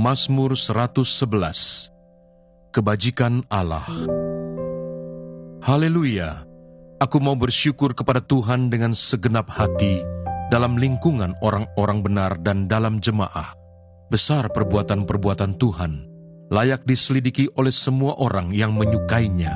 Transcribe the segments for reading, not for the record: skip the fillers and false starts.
Mazmur 111. Kebajikan Allah. Haleluya! Aku mau bersyukur kepada Tuhan dengan segenap hati dalam lingkungan orang-orang benar dan dalam jemaah. Besar perbuatan-perbuatan Tuhan, layak diselidiki oleh semua orang yang menyukainya.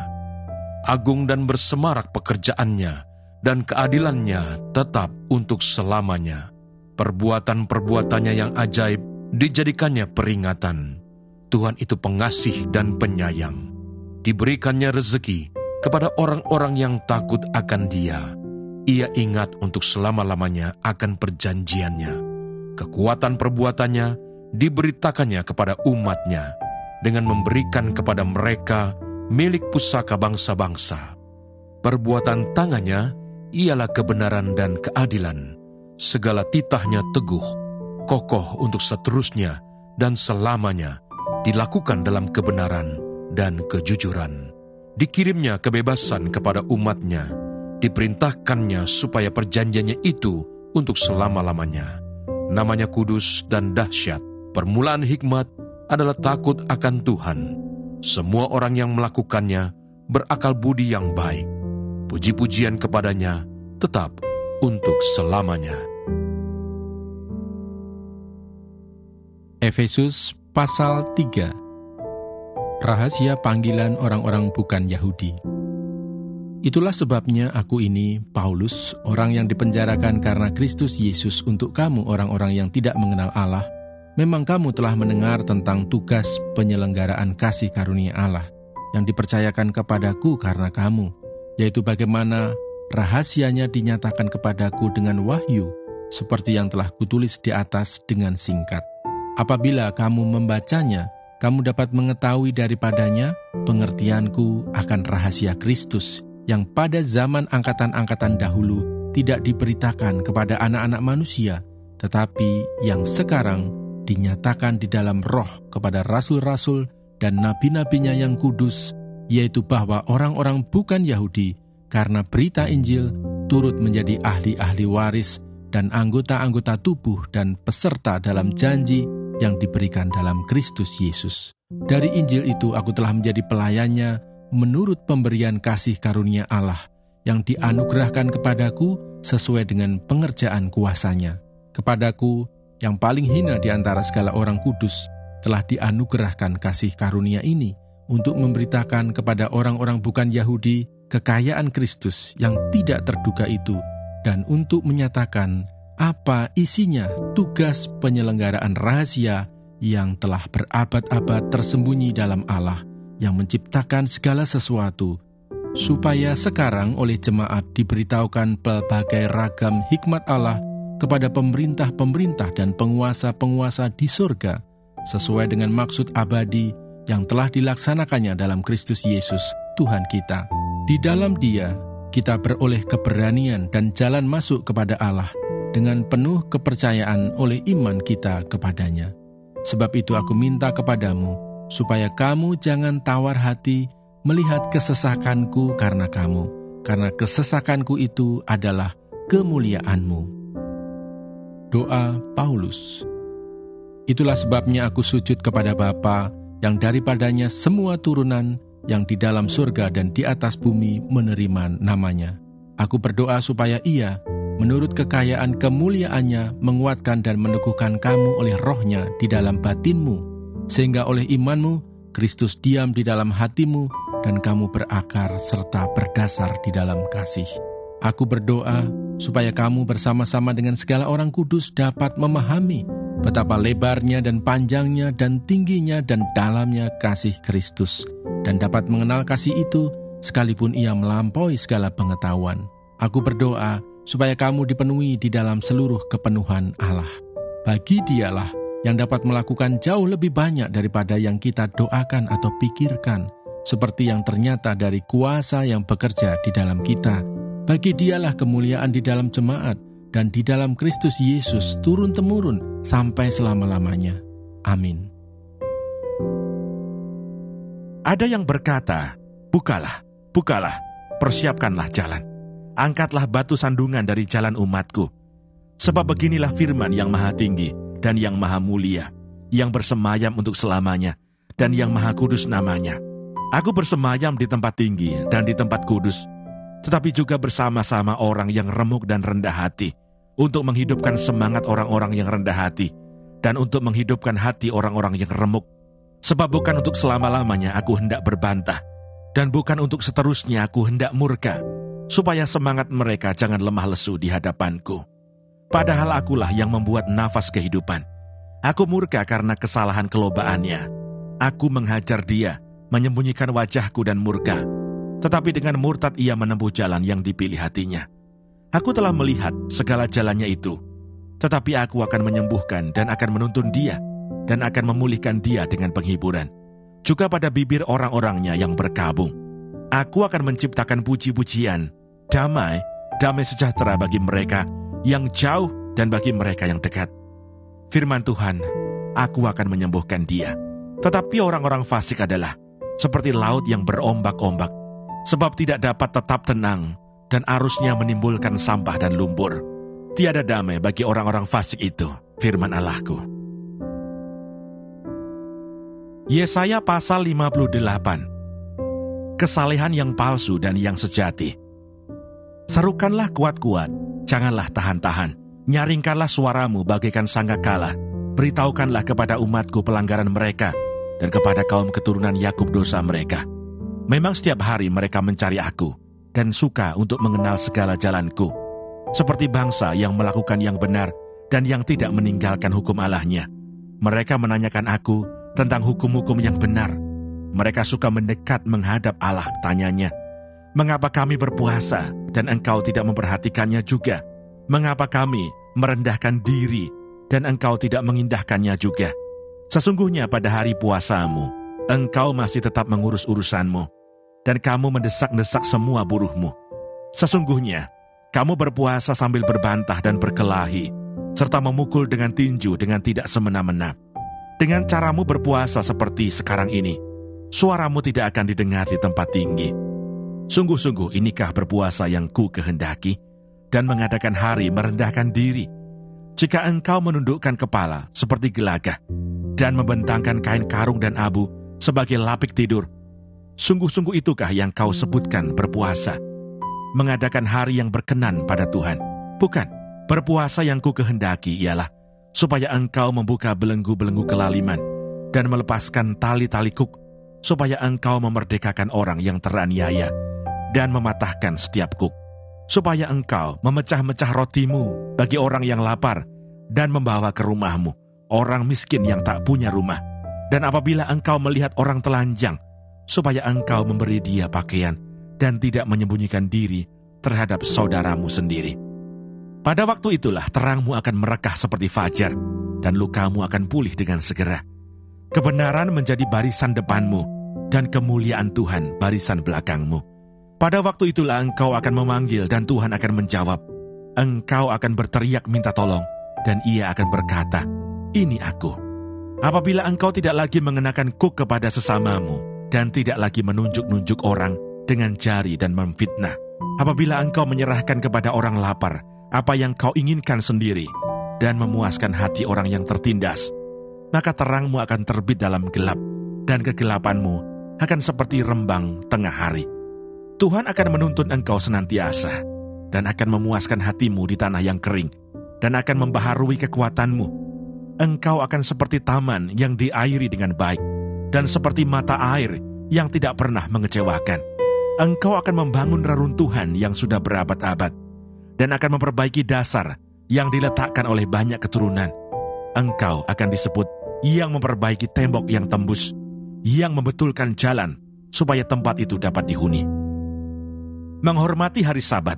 Agung dan bersemarak pekerjaannya, dan keadilannya tetap untuk selamanya. Perbuatan-perbuatannya yang ajaib dijadikannya peringatan. Tuhan itu pengasih dan penyayang. Diberikannya rezeki kepada orang-orang yang takut akan Dia. Ia ingat untuk selama-lamanya akan perjanjiannya. Kekuatan perbuatannya diberitakannya kepada umatnya, dengan memberikan kepada mereka milik pusaka bangsa-bangsa. Perbuatan tangannya ialah kebenaran dan keadilan. Segala titahnya teguh, kokoh untuk seterusnya dan selamanya, dilakukan dalam kebenaran dan kejujuran. Dikirimnya kebebasan kepada umatnya, diperintahkannya supaya perjanjiannya itu untuk selama-lamanya. Namanya kudus dan dahsyat. Permulaan hikmat adalah takut akan Tuhan. Semua orang yang melakukannya berakal budi yang baik. Puji-pujian kepadanya tetap untuk selamanya. Efesus pasal 3. Rahasia panggilan orang-orang bukan Yahudi. Itulah sebabnya aku ini, Paulus, orang yang dipenjarakan karena Kristus Yesus untuk kamu orang-orang yang tidak mengenal Allah. Memang kamu telah mendengar tentang tugas penyelenggaraan kasih karunia Allah yang dipercayakan kepadaku karena kamu, yaitu bagaimana rahasianya dinyatakan kepadaku dengan wahyu, seperti yang telah kutulis di atas dengan singkat. Apabila kamu membacanya, kamu dapat mengetahui daripadanya pengertianku akan rahasia Kristus yang pada zaman angkatan-angkatan dahulu tidak diberitakan kepada anak-anak manusia, tetapi yang sekarang dinyatakan di dalam roh kepada rasul-rasul dan nabi-nabinya yang kudus, yaitu bahwa orang-orang bukan Yahudi karena berita Injil turut menjadi ahli-ahli waris dan anggota-anggota tubuh dan peserta dalam janji yang diberikan dalam Kristus Yesus. Dari Injil itu aku telah menjadi pelayannya menurut pemberian kasih karunia Allah yang dianugerahkan kepadaku sesuai dengan pengerjaan kuasanya. Kepadaku yang paling hina di antara segala orang kudus telah dianugerahkan kasih karunia ini untuk memberitakan kepada orang-orang bukan Yahudi kekayaan Kristus yang tidak terduga itu, dan untuk menyatakan apa isinya tugas penyelenggaraan rahasia yang telah berabad-abad tersembunyi dalam Allah yang menciptakan segala sesuatu, supaya sekarang oleh jemaat diberitahukan pelbagai ragam hikmat Allah kepada pemerintah-pemerintah dan penguasa-penguasa di surga, sesuai dengan maksud abadi yang telah dilaksanakannya dalam Kristus Yesus, Tuhan kita. Di dalam Dia, kita beroleh keberanian dan jalan masuk kepada Allah dengan penuh kepercayaan oleh iman kita kepadanya. Sebab itu aku minta kepadamu, supaya kamu jangan tawar hati melihat kesesakanku karena kamu, karena kesesakanku itu adalah kemuliaanmu. Doa Paulus. Itulah sebabnya aku sujud kepada Bapa, yang daripadanya semua turunan yang di dalam surga dan di atas bumi menerima namanya. Aku berdoa supaya Ia, menurut kekayaan kemuliaannya, menguatkan dan meneguhkan kamu oleh rohnya di dalam batinmu, sehingga oleh imanmu, Kristus diam di dalam hatimu, dan kamu berakar serta berdasar di dalam kasih. Aku berdoa supaya kamu bersama-sama dengan segala orang kudus dapat memahami betapa lebarnya dan panjangnya dan tingginya dan dalamnya kasih Kristus, dan dapat mengenal kasih itu sekalipun ia melampaui segala pengetahuan. Aku berdoa supaya kamu dipenuhi di dalam seluruh kepenuhan Allah. Bagi Dialah yang dapat melakukan jauh lebih banyak daripada yang kita doakan atau pikirkan, seperti yang ternyata dari kuasa yang bekerja di dalam kita. Bagi Dialah kemuliaan di dalam jemaat dan di dalam Kristus Yesus turun-temurun sampai selama-lamanya. Amin. Ada yang berkata, "Bukalah, bukalah, persiapkanlah jalan. Angkatlah batu sandungan dari jalan umatku. Sebab beginilah firman yang maha tinggi dan yang maha mulia, yang bersemayam untuk selamanya, dan yang maha kudus namanya. Aku bersemayam di tempat tinggi dan di tempat kudus, tetapi juga bersama-sama orang yang remuk dan rendah hati, untuk menghidupkan semangat orang-orang yang rendah hati, dan untuk menghidupkan hati orang-orang yang remuk. Sebab bukan untuk selama-lamanya aku hendak berbantah, dan bukan untuk seterusnya aku hendak murka, supaya semangat mereka jangan lemah lesu di hadapanku. Padahal akulah yang membuat nafas kehidupan. Aku murka karena kesalahan kelobaannya. Aku menghajar dia, menyembunyikan wajahku dan murka. Tetapi dengan murtad ia menempuh jalan yang dipilih hatinya. Aku telah melihat segala jalannya itu, tetapi aku akan menyembuhkan dan akan menuntun dia, dan akan memulihkan dia dengan penghiburan. Juga pada bibir orang-orangnya yang berkabung. Aku akan menciptakan puji-pujian, damai sejahtera bagi mereka yang jauh dan bagi mereka yang dekat. Firman Tuhan, aku akan menyembuhkan dia. Tetapi orang-orang fasik adalah seperti laut yang berombak-ombak, sebab tidak dapat tetap tenang, dan arusnya menimbulkan sampah dan lumpur. Tiada damai bagi orang-orang fasik itu, firman Allahku. Yesaya pasal 58. Kesalehan yang palsu dan yang sejati. Serukanlah kuat-kuat, janganlah tahan-tahan. Nyaringkanlah suaramu bagaikan sangkakala. Beritahukanlah kepada umatku pelanggaran mereka, dan kepada kaum keturunan Yakub dosa mereka. Memang setiap hari mereka mencari aku, dan suka untuk mengenal segala jalanku. Seperti bangsa yang melakukan yang benar, dan yang tidak meninggalkan hukum Allahnya. Mereka menanyakan aku tentang hukum-hukum yang benar. Mereka suka mendekat menghadap Allah, tanyanya, mengapa kami berpuasa, dan engkau tidak memperhatikannya juga? Mengapa kami merendahkan diri, dan engkau tidak mengindahkannya juga? Sesungguhnya pada hari puasamu, engkau masih tetap mengurus urusanmu, dan kamu mendesak-desak semua buruhmu. Sesungguhnya, kamu berpuasa sambil berbantah dan berkelahi, serta memukul dengan tinju dengan tidak semena-mena. Dengan caramu berpuasa seperti sekarang ini, suaramu tidak akan didengar di tempat tinggi. Sungguh-sungguh inikah berpuasa yang ku kehendaki, dan mengadakan hari merendahkan diri. Jika engkau menundukkan kepala seperti gelagah, dan membentangkan kain karung dan abu sebagai lapik tidur, sungguh-sungguh itukah yang kau sebutkan berpuasa? Mengadakan hari yang berkenan pada Tuhan? Bukan, berpuasa yang ku kehendaki ialah supaya engkau membuka belenggu-belenggu kelaliman dan melepaskan tali-tali kuk, supaya engkau memerdekakan orang yang teraniaya dan mematahkan setiap kuk, supaya engkau memecah-mecah rotimu bagi orang yang lapar dan membawa ke rumahmu orang miskin yang tak punya rumah. Dan apabila engkau melihat orang telanjang, supaya engkau memberi dia pakaian dan tidak menyembunyikan diri terhadap saudaramu sendiri. Pada waktu itulah terangmu akan merekah seperti fajar, dan lukamu akan pulih dengan segera. Kebenaran menjadi barisan depanmu, dan kemuliaan Tuhan barisan belakangmu. Pada waktu itulah engkau akan memanggil, dan Tuhan akan menjawab. Engkau akan berteriak minta tolong, dan ia akan berkata, ini aku. Apabila engkau tidak lagi mengenakan kuk kepada sesamamu, dan tidak lagi menunjuk-nunjuk orang dengan jari dan memfitnah. Apabila engkau menyerahkan kepada orang lapar apa yang kau inginkan sendiri, dan memuaskan hati orang yang tertindas, maka terangmu akan terbit dalam gelap, dan kegelapanmu akan seperti rembang tengah hari. Tuhan akan menuntun engkau senantiasa, dan akan memuaskan hatimu di tanah yang kering, dan akan membaharui kekuatanmu. Engkau akan seperti taman yang diairi dengan baik, dan seperti mata air yang tidak pernah mengecewakan. Engkau akan membangun reruntuhan yang sudah berabad-abad, dan akan memperbaiki dasar yang diletakkan oleh banyak keturunan. Engkau akan disebut yang memperbaiki tembok yang tembus, yang membetulkan jalan, supaya tempat itu dapat dihuni. Menghormati hari Sabat.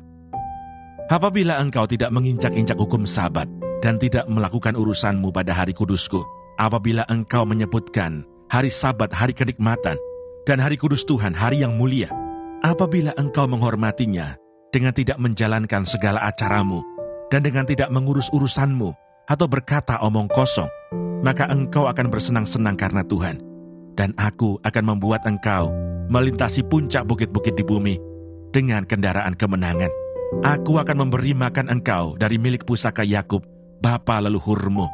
Apabila engkau tidak menginjak-injak hukum Sabat, dan tidak melakukan urusanmu pada hari kudusku, apabila engkau menyebutkan hari Sabat hari kenikmatan, dan hari kudus Tuhan hari yang mulia, apabila engkau menghormatinya dengan tidak menjalankan segala acaramu, dan dengan tidak mengurus urusanmu, atau berkata omong kosong, maka engkau akan bersenang-senang karena Tuhan, dan aku akan membuat engkau melintasi puncak bukit-bukit di bumi dengan kendaraan kemenangan. Aku akan memberi makan engkau dari milik pusaka Yakub, bapa leluhurmu,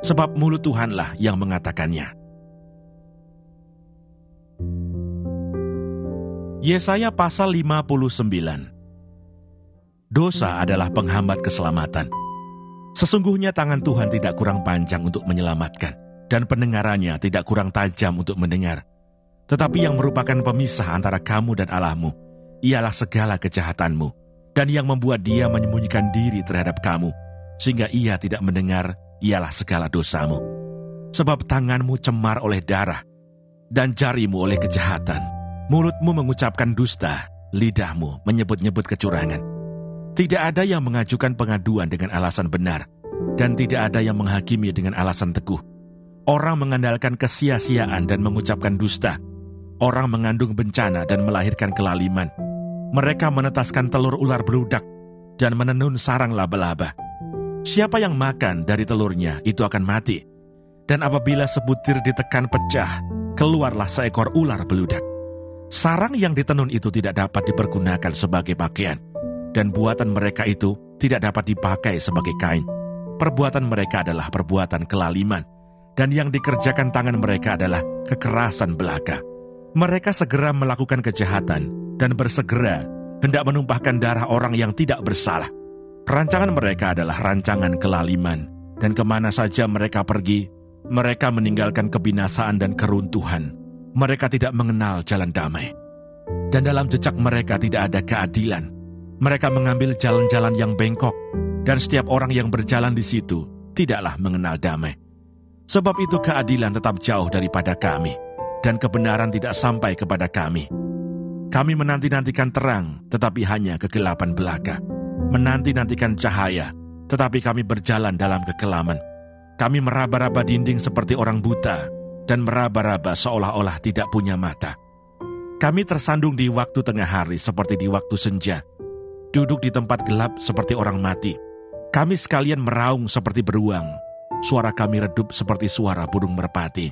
sebab mulut Tuhanlah yang mengatakannya. Yesaya pasal 59. Dosa adalah penghambat keselamatan. Sesungguhnya tangan Tuhan tidak kurang panjang untuk menyelamatkan, dan pendengarannya tidak kurang tajam untuk mendengar. Tetapi yang merupakan pemisah antara kamu dan Allahmu, ialah segala kejahatanmu, dan yang membuat dia menyembunyikan diri terhadap kamu, sehingga ia tidak mendengar, ialah segala dosamu. Sebab tanganmu cemar oleh darah, dan jarimu oleh kejahatan. Mulutmu mengucapkan dusta, lidahmu menyebut-nyebut kecurangan. Tidak ada yang mengajukan pengaduan dengan alasan benar, dan tidak ada yang menghakimi dengan alasan teguh. Orang mengandalkan kesia-siaan dan mengucapkan dusta. Orang mengandung bencana dan melahirkan kelaliman. Mereka menetaskan telur ular beludak dan menenun sarang laba-laba. Siapa yang makan dari telurnya itu akan mati. Dan apabila sebutir ditekan pecah, keluarlah seekor ular beludak. Sarang yang ditenun itu tidak dapat dipergunakan sebagai pakaian, dan buatan mereka itu tidak dapat dipakai sebagai kain. Perbuatan mereka adalah perbuatan kelaliman, dan yang dikerjakan tangan mereka adalah kekerasan belaka. Mereka segera melakukan kejahatan, dan bersegera hendak menumpahkan darah orang yang tidak bersalah. Rancangan mereka adalah rancangan kelaliman, dan kemana saja mereka pergi, mereka meninggalkan kebinasaan dan keruntuhan. Mereka tidak mengenal jalan damai. Dan dalam jejak mereka tidak ada keadilan. Mereka mengambil jalan-jalan yang bengkok, dan setiap orang yang berjalan di situ tidaklah mengenal damai. Sebab itu keadilan tetap jauh daripada kami, dan kebenaran tidak sampai kepada kami. Kami menanti-nantikan terang, tetapi hanya kegelapan belaka. Menanti-nantikan cahaya, tetapi kami berjalan dalam kekelaman. Kami meraba-raba dinding seperti orang buta, dan meraba-raba seolah-olah tidak punya mata. Kami tersandung di waktu tengah hari seperti di waktu senja, duduk di tempat gelap seperti orang mati. Kami sekalian meraung seperti beruang, suara kami redup seperti suara burung merpati.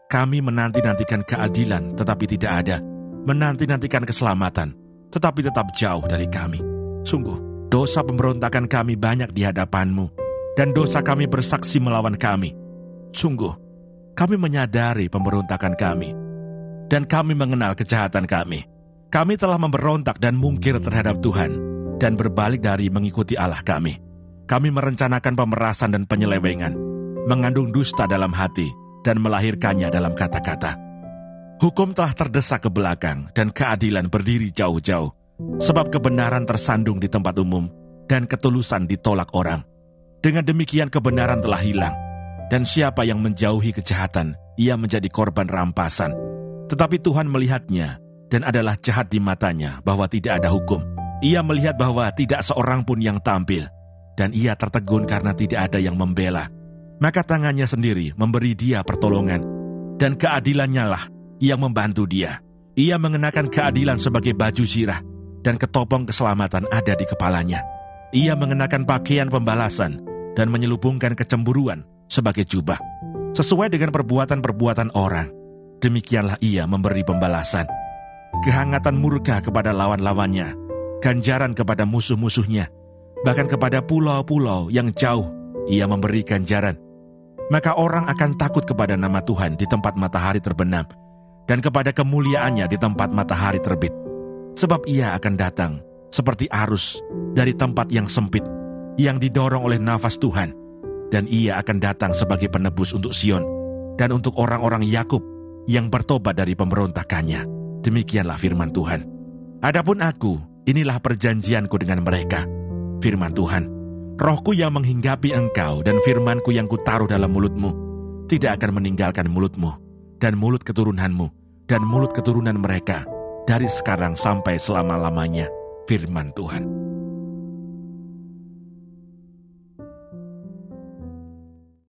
Kami menanti-nantikan keadilan tetapi tidak ada, menanti-nantikan keselamatan tetapi tetap jauh dari kami. Sungguh, dosa pemberontakan kami banyak di hadapan-Mu, dan dosa kami bersaksi melawan kami. Sungguh, kami menyadari pemberontakan kami, dan kami mengenal kejahatan kami. Kami telah memberontak dan mungkir terhadap Tuhan, dan berbalik dari mengikuti Allah kami. Kami merencanakan pemerasan dan penyelewengan, mengandung dusta dalam hati, dan melahirkannya dalam kata-kata. Hukum telah terdesak ke belakang, dan keadilan berdiri jauh-jauh, sebab kebenaran tersandung di tempat umum, dan ketulusan ditolak orang. Dengan demikian kebenaran telah hilang, dan siapa yang menjauhi kejahatan, ia menjadi korban rampasan. Tetapi Tuhan melihatnya, dan adalah jahat di matanya bahwa tidak ada hukum. Ia melihat bahwa tidak seorang pun yang tampil, dan ia tertegun karena tidak ada yang membela. Maka tangannya sendiri memberi dia pertolongan, dan keadilannya lah yang membantu dia. Ia mengenakan keadilan sebagai baju zirah, dan ketopong keselamatan ada di kepalanya. Ia mengenakan pakaian pembalasan, dan menyelubungkan kecemburuan sebagai jubah. Sesuai dengan perbuatan-perbuatan orang, demikianlah ia memberi pembalasan. Kehangatan murka kepada lawan-lawannya, ganjaran kepada musuh-musuhnya, bahkan kepada pulau-pulau yang jauh ia memberi ganjaran. Maka orang akan takut kepada nama Tuhan di tempat matahari terbenam, dan kepada kemuliaannya di tempat matahari terbit. Sebab ia akan datang seperti arus dari tempat yang sempit, yang didorong oleh nafas Tuhan. Dan ia akan datang sebagai penebus untuk Sion, dan untuk orang-orang Yakub yang bertobat dari pemberontakannya. Demikianlah firman Tuhan. Adapun aku, inilah perjanjianku dengan mereka, firman Tuhan. Rohku yang menghinggapi engkau, dan firmanku yang kutaruh dalam mulutmu, tidak akan meninggalkan mulutmu, dan mulut keturunanmu, dan mulut keturunan mereka, dari sekarang sampai selama-lamanya, firman Tuhan.